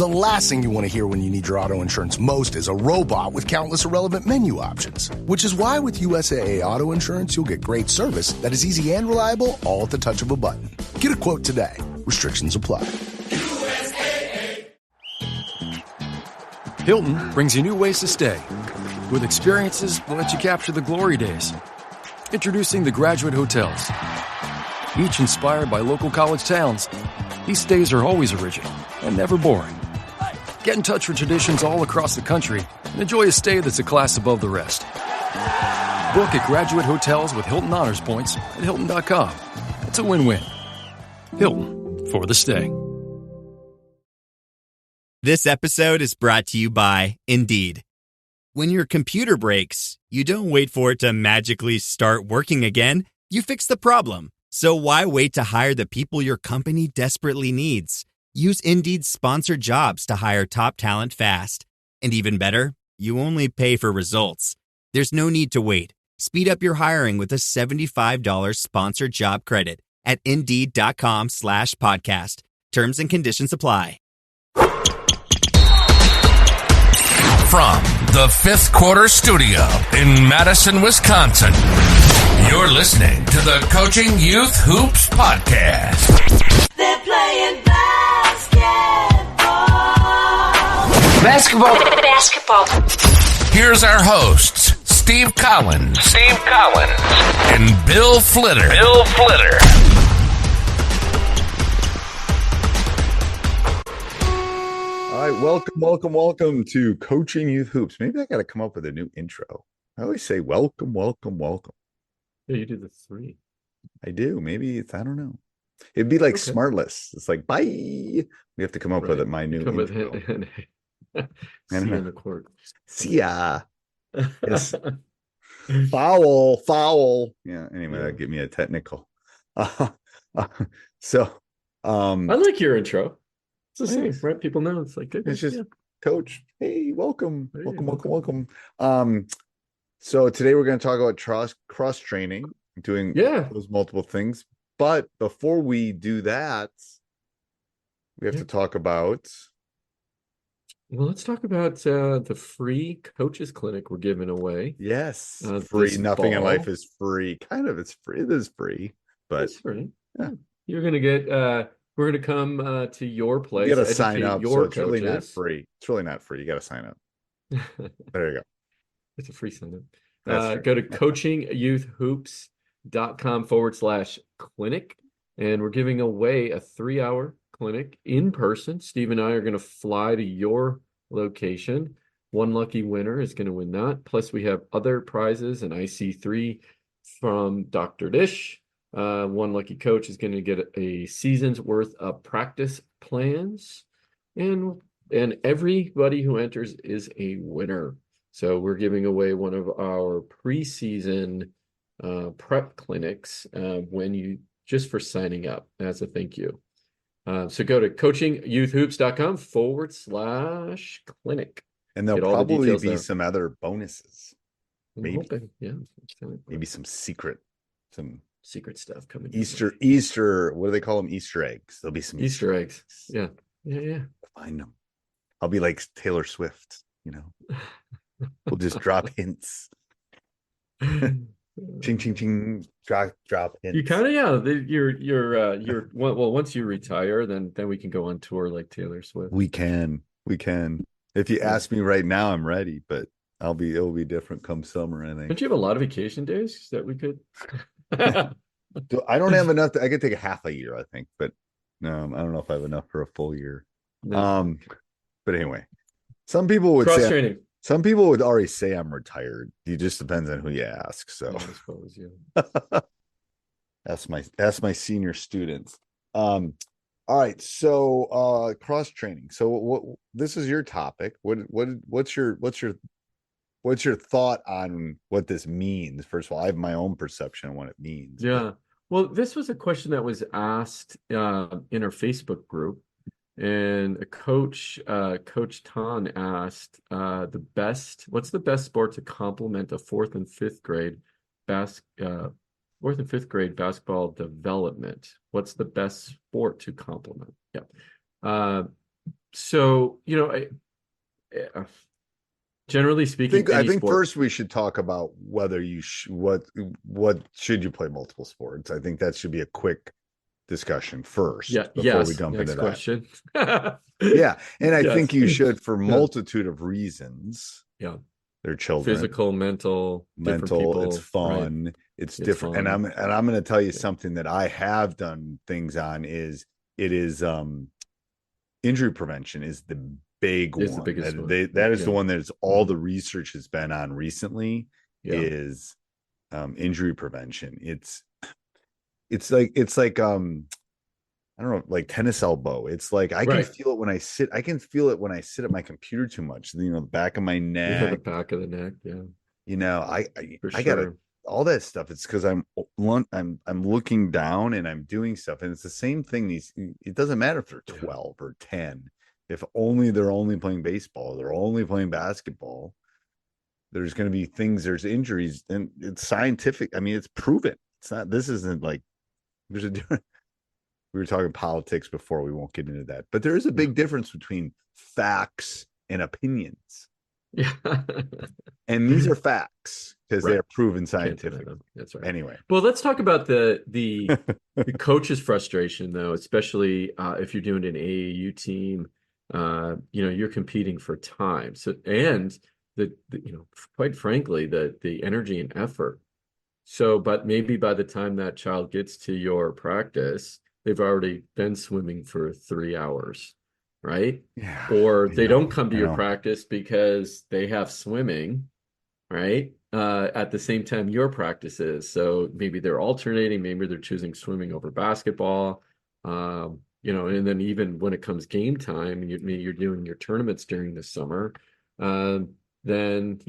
The last thing you want to hear when you need your auto insurance most is a robot with countless irrelevant menu options. Which is why with USAA Auto Insurance, you'll get great service that is easy and reliable, all at the touch of a button. Get a quote today. Restrictions apply. USAA. Hilton brings you new ways to stay, with experiences that let you capture the glory days. Introducing the Graduate Hotels. Each inspired by local college towns, these stays are always original and never boring. Get in touch with traditions all across the country and enjoy a stay that's a class above the rest. Book at Graduate Hotels with Hilton Honors Points at Hilton.com. It's a win-win. Hilton, for the stay. This episode is brought to you by Indeed. When your computer breaks, you don't wait for it to magically start working again. You fix the problem. So why wait to hire the people your company desperately needs? Use Indeed's sponsored jobs to hire top talent fast. And even better, you only pay for results. There's no need to wait. Speed up your hiring with a $75 sponsored job credit at Indeed.com/podcast. Terms and conditions apply. From the Fifth Quarter Studio in Madison, Wisconsin, you're listening to the Coaching Youth Hoops Podcast. They're playing Basketball. Here's our hosts, Steve Collins. And Bill Flitter. All right, welcome to Coaching Youth Hoops. Maybe I got to come up with a new intro. I always say welcome. Yeah, you do the three. I do. Maybe it's, I don't know. It'd be like Smartless. It's like, bye. We have to come up with it. My new intro. See you in the court. See ya. Yes. Foul. Yeah. Anyway, that'd give me a technical. I like your intro. It's the same, right? People know it's like good. It's just Coach. Hey, welcome. So today we're going to talk about cross training, doing those multiple things. But before we do that, we have to talk about. Well, let's talk about the free coaches clinic we're giving away. Yes, free. Nothing in life is free. Kind of, it's free. It is free, but it's free. Yeah. You're gonna get. We're gonna come to your place. You got to sign up. So it's really not free. It's really not free. You got to sign up. There you go. It's a free sign up. Go to coachingyouthhoops.com/clinic, and we're giving away a 3-hour clinic in person. Steve and I are going to fly to your location. One lucky winner is going to win that. Plus, we have other prizes, an IC3 from Dr. Dish. One lucky coach is going to get a season's worth of practice plans, and everybody who enters is a winner. So we're giving away one of our preseason prep clinics just for signing up as a thank you. So go to coachingyouthhoops.com/clinic. And there'll probably be some other bonuses. Maybe. Maybe some secret stuff coming. Easter, what do they call them? Easter eggs. There'll be some Easter eggs. Yeah. Find them. I'll be like Taylor Swift, We'll just drop hints. Ching, ching, ching. Drop hints. You kind of, you're once you retire, then we can go on tour like Taylor Swift. We can. If you ask me right now, I'm ready, but it'll be different come summer, I think. Don't you have a lot of vacation days that we could? I don't have enough. I could take a half a year, I think, but no, I don't know if I have enough for a full year. No. But anyway, some people would cross-training. Some people would already say I'm retired. It just depends on who you ask. So I suppose, yeah. That's my senior students. All right. So cross training. So this is your topic. What's your thought on what this means? First of all, I have my own perception of what it means. Yeah. Well, this was a question that was asked in our Facebook group. And a coach, Coach Tan, asked what's the best sport to complement a fourth and fifth grade basketball development? What's the best sport to complement? Yeah. So, generally speaking, I any think sport. first we should talk about whether what should you play multiple sports. I think that should be a quick discussion first Yeah. before we Yes. jump into Next that. question. Yeah, and I think Yes. you should for Yeah. multitude of reasons. Yeah. They're children, Physical, mental, different mental, it's people, right? fun, it's It's different. And fun. I'm going to tell you Yeah. something that I have done things on is it is injury prevention is the big It's the one. biggest one. That is Yeah. the one that is all the research has been on recently Yeah. is injury prevention. It's like I don't know, like tennis elbow. It's like I can Right. feel it when I sit. I can feel it when I sit at my computer too much. You know, the back of my Yeah. The neck. back of the neck. Yeah. You know, For I gotta sure. all that stuff. It's because I'm looking down and I'm doing stuff, and it's the same thing. It doesn't matter if they're 12 or 10. If only they're only playing baseball, they're only playing basketball. There's going to be things. There's injuries, and it's scientific. I mean, it's proven. It's not. This isn't like there's a different. We were talking politics before. We won't get into that, but there is a big difference between facts and opinions. Yeah. And these are facts because Right. they're proven Can't deny scientific. them. That's right. Anyway, Well, let's talk about the coach's frustration, though, especially if you're doing an AAU team. You're competing for time. So, and quite frankly, the energy and effort. So, but maybe by the time that child gets to your practice, they've already been swimming for 3 hours, right? yeah, Or I they know, don't come to I your know. practice because they have swimming, right? At the same time your practice is. So maybe they're alternating, maybe they're choosing swimming over basketball. And then even when it comes game time and you're doing your tournaments during the summer, then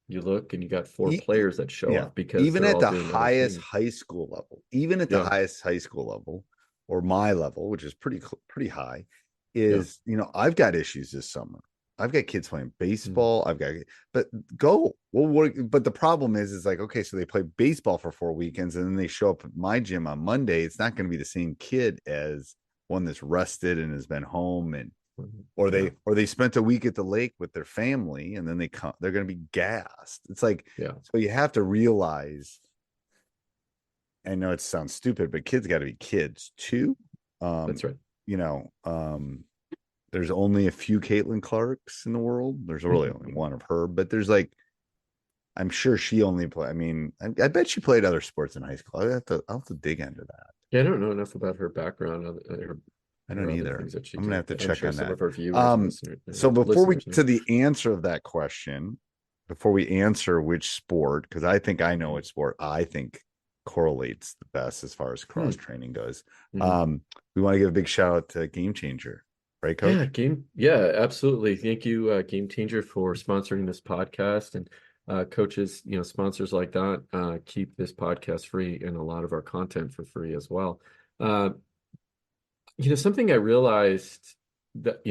you look and you got four E- players that show yeah, up because even they're at all the doing other highest things. high school level, even at the Yeah. highest high school level, or my level, which is pretty high, Yeah. is I've got issues this summer. I've got kids playing Mm-hmm. baseball. but go well. But the problem is like, okay, so they play baseball for 4 weekends and then they show up at my gym on Monday. It's not going to be the same kid as one that's rested and has been home and or they spent a week at the lake with their family and then they're going to be gassed. It's like, so you have to realize, I know it sounds stupid, but kids got to be kids too. That's right. There's only a few Caitlin Clarks in the world. There's really only one of her, but there's like, I'm sure she only play. I mean, I bet she played other sports in high school. I'll have to dig into that. Yeah, I don't know enough about her background. I don't either. I'm gonna have to check on some that. of our viewers So before we listeners to the answer of that question, before we answer which sport, because I think I know which sport I think correlates the best as far as cross training goes. We want to give a big shout out to Game Changer, right, Coach? Yeah, absolutely. Thank you, Game Changer, for sponsoring this podcast, and coaches, sponsors like that keep this podcast free and a lot of our content for free as well. Something I realized that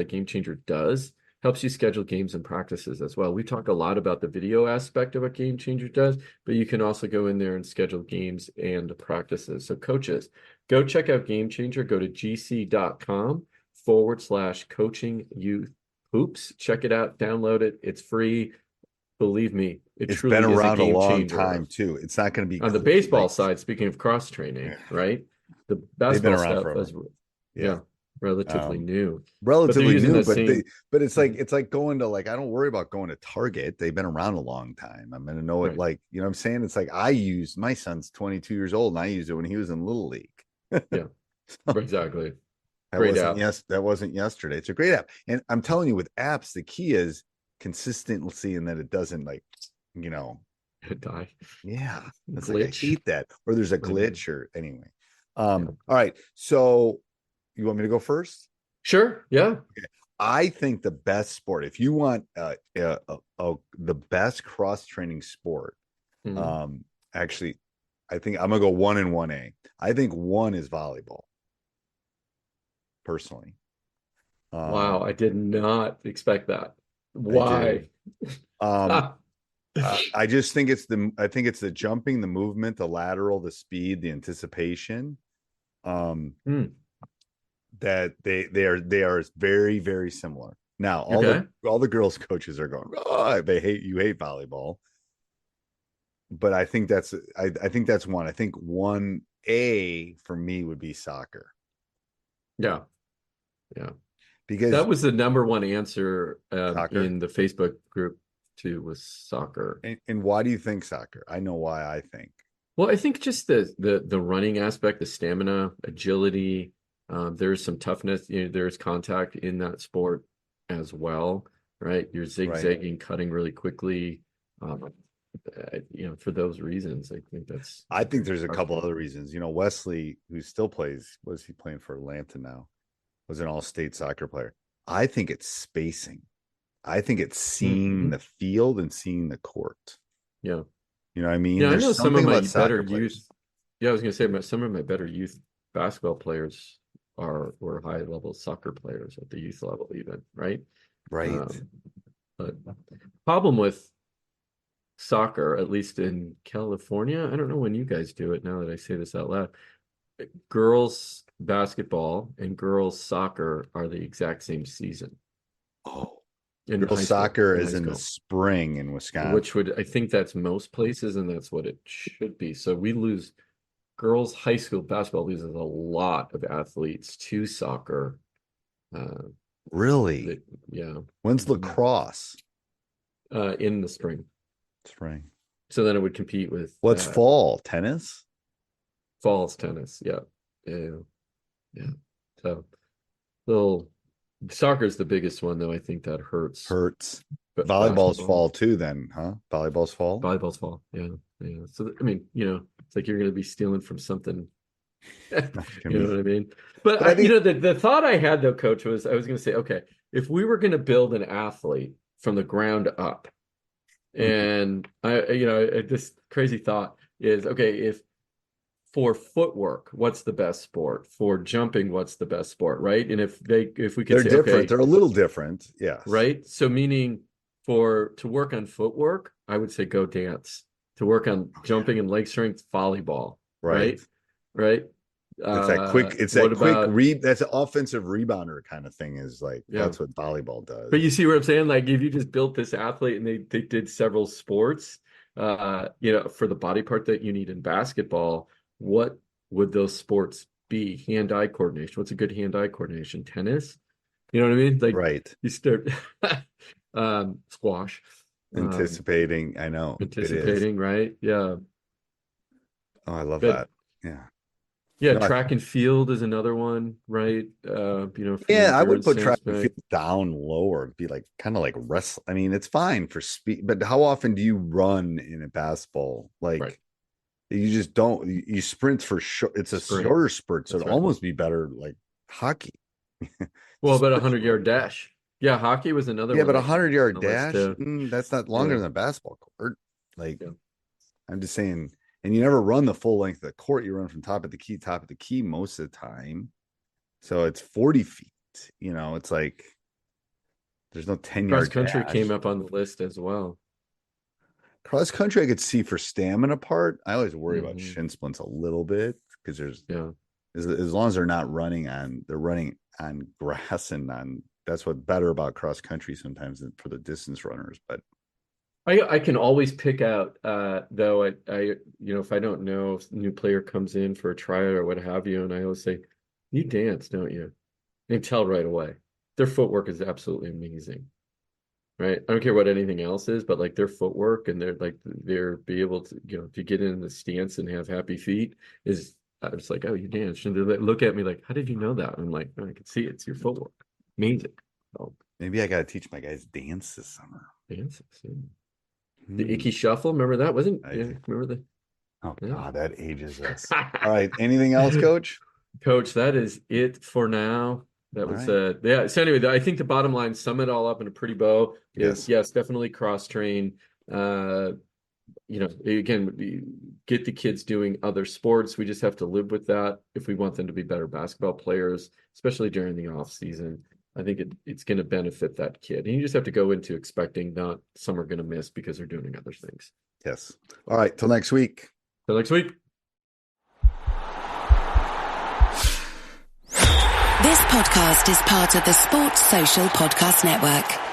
Game Changer does helps you schedule games and practices as well. We talk a lot about the video aspect of what Game Changer does, but you can also go in there and schedule games and practices. So coaches, go check out Game Changer. Go to gc.com/coaching youth hoops. Check it out, download it. It's free. Believe me, It's been around a long time too. It's not going to be on the baseball side. Speaking of cross training, right? The basketball stuff is relatively new. Relatively new, but it's like Mm-hmm. it's like going to I don't worry about going to Target. They've been around a long time. I'm gonna know it like, you know what I'm saying? It's like my son's 22 years old and I used it when he was in Little League. Yeah. Exactly. That wasn't yesterday. It's a great app. And I'm telling you, with apps, the key is consistency and that it doesn't die. Yeah. It's Glitch. like, I hate that. Or there's a glitch or anyway. All right. So you want me to go first? Sure. Yeah. Okay. I think the best sport, if you want the best cross training sport, actually, I think I'm gonna go 1 and 1A. I think 1 is volleyball. Personally. Wow, I did not expect that. Why? I just think it's the jumping, the movement, the lateral, the speed, the anticipation. that they are very, very similar. Now, all the girls coaches are going, oh, you hate volleyball. But I think that's one. I think 1A for me would be soccer. Yeah. Because that was the number one answer soccer? in the Facebook group too, was soccer. And why do you think soccer? I know why I think. Well, I think just the running aspect, the stamina, agility, there's some toughness, there's contact in that sport as well, right? You're zigzagging, cutting really quickly. For those reasons, I think there's a couple other reasons. Wesley, who still plays, was he playing for Atlanta now? Was an all-state soccer player. I think it's spacing. I think it's seeing the field and seeing the court. Yeah. You know what I mean? Yeah, I know some of my better youth. Yeah, I was going to say some of my better youth basketball players were high-level soccer players at the youth level, even, right? Right. But problem with soccer, at least in California, I don't know when you guys do it. Now that I say this out loud, girls basketball and girls soccer are the exact same season. Oh, girls soccer is in the spring in Wisconsin, I think that's most places, and that's what it should be. So we lose girls high school basketball loses a lot of athletes to soccer. Really? Yeah. When's lacrosse? In the spring. So then it would compete with what's fall? Tennis? Fall's tennis. Yeah. So soccer's the biggest one, though. I think that hurts. But volleyball's fall too, then, huh? Volleyball's fall. Yeah. So it's like you're going to be stealing from something. You know what I mean? But I think, the thought I had, though, Coach, was I was going to say, okay, if we were going to build an athlete from the ground up, and this crazy thought is, okay, if for footwork, what's the best sport? For jumping, what's the best sport? Right. And if we could they're say, different, okay, they're a little different. Yeah. Right. So meaning to work on footwork, I would say go dance. To work on jumping and leg strength, volleyball. Right. It's that quick. It's that quick that's an offensive rebounder kind of thing. Is like that's what volleyball does. But you see what I'm saying? Like if you just built this athlete and they did several sports, for the body part that you need in basketball, what would those sports be? Hand-eye coordination. What's a good hand-eye coordination? Tennis. You know what I mean? Like you start squash. Anticipating, right? Yeah. Oh, I love that. Yeah, track and field is another one, right? I would put track and field down lower. It'd be like kind of like wrestling. I mean, it's fine for speed, but how often do you run in a basketball? Like you just don't. You sprint for short. It's a shorter spurt, so it'd almost be better like hockey. Well, about 100-yard dash. Yeah, hockey was another one. Yeah, but 100-yard dash, that's not longer than a basketball court. I'm just saying, and you never run the full length of the court. You run from top of the key most of the time. So it's 40 feet. It's like there's no 10-yard cross country came up on the list as well. Cross country I could see for stamina part. I always worry about shin splints a little bit because there's as long as they're not running on grass and that's what's better about cross country sometimes than for the distance runners. But I can always pick out though I if I don't know if a new player comes in for a tryout or what have you, and I always say, you dance, don't you? They tell right away. Their footwork is absolutely amazing. Right. I don't care what anything else is, but like their footwork and they're be able to, to get in the stance and have happy feet is it's like, oh, you dance. And they look at me like, how did you know that? And I'm like, I can see it. It's your footwork. Amazing. So, maybe I got to teach my guys dance this summer. Dances. Yeah. The Icky Shuffle. Remember that? Remember the. Oh, God, that ages us. All right. Anything else, Coach? Coach, that is it for now. That was So anyway, I think the bottom line, sum it all up in a pretty bow. Yes, definitely cross train. Again, get the kids doing other sports. We just have to live with that if we want them to be better basketball players, especially during the off season. I think it's going to benefit that kid. And you just have to go into expecting not some are going to miss because they're doing other things. Yes. All right. Till next week. Till next week. This podcast is part of the Sports Social Podcast Network.